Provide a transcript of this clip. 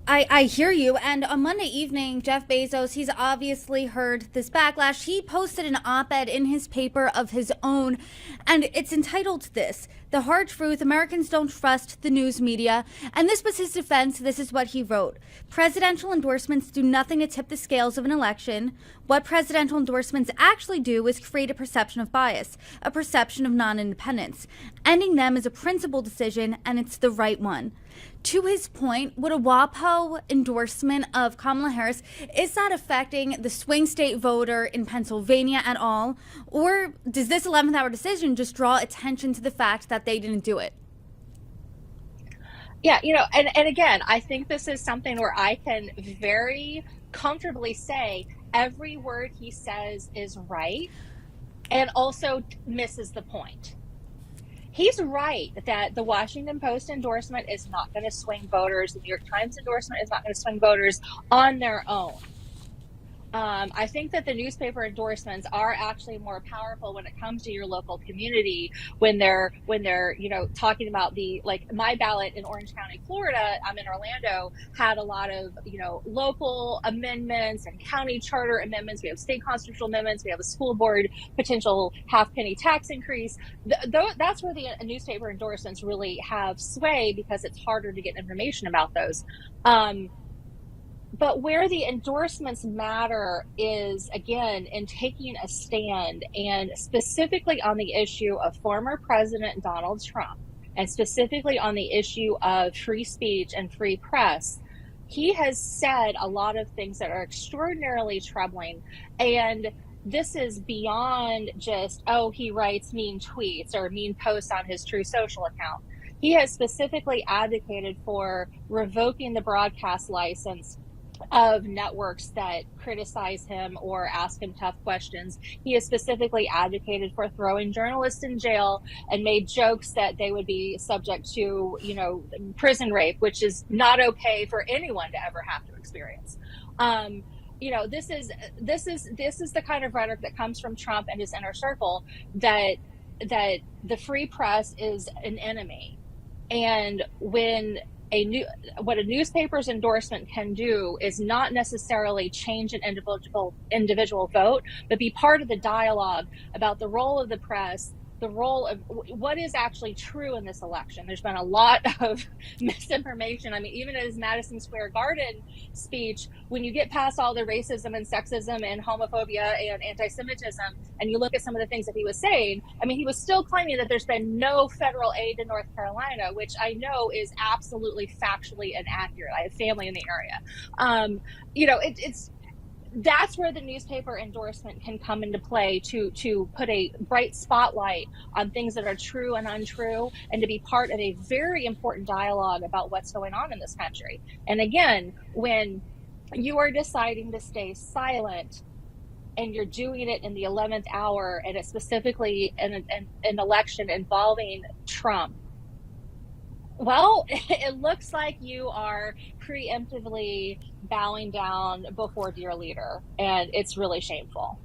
I hear you. And on Monday evening, Jeff Bezos, he's obviously heard this backlash. He posted an op ed in his paper of his own, and it's entitled this: The Hard Truth Americans Don't Trust the News Media. And this was his defense. This is what he wrote: Presidential endorsements do nothing to tip the scales of an election. What presidential endorsements actually do is create a perception of bias, a perception of non independence. Ending them is a principled decision, and it's the right one. To his point, would a WAPO endorsement of Kamala Harris, is that affecting the swing state voter in Pennsylvania at all? Or does this 11th hour decision just draw attention to the fact that they didn't do it? Yeah, and again, I think this is something where I can very comfortably say every word he says is right and also misses the point. He's right that the Washington Post endorsement is not going to swing voters. The New York Times endorsement is not going to swing voters on their own. I think that the newspaper endorsements are actually more powerful when it comes to your local community, when they're talking about like my ballot in Orange County, Florida. I'm in Orlando, had a lot of local amendments and county charter amendments. We have state constitutional amendments. We have a school board potential half-penny tax increase. That's where the newspaper endorsements really have sway, because it's harder to get information about those. But where the endorsements matter is, again, in taking a stand, and specifically on the issue of former President Donald Trump, and specifically on the issue of free speech and free press. He has said a lot of things that are extraordinarily troubling. And this is beyond just, he writes mean tweets or mean posts on his True Social account. He has specifically advocated for revoking the broadcast license of networks that criticize him or ask him tough questions. He has specifically advocated for throwing journalists in jail and made jokes that they would be subject to, prison rape, which is not okay for anyone to ever have to experience. This is the kind of rhetoric that comes from Trump and his inner circle, that the free press is an enemy. And what a newspaper's endorsement can do is not necessarily change an individual vote, but be part of the dialogue about the role of the press, the role of what is actually true in this election. There's been a lot of misinformation. I mean, even in his Madison Square Garden speech, when you get past all the racism and sexism and homophobia and anti-Semitism, and you look at some of the things that he was saying, I mean, he was still claiming that there's been no federal aid to North Carolina, which I know is absolutely factually inaccurate. I have family in the area. That's where the newspaper endorsement can come into play, to put a bright spotlight on things that are true and untrue, and to be part of a very important dialogue about what's going on in this country. And again, when you are deciding to stay silent and you're doing it in the 11th hour, and it's specifically an election involving Trump, well, it looks like you are preemptively bowing down before dear leader, and it's really shameful.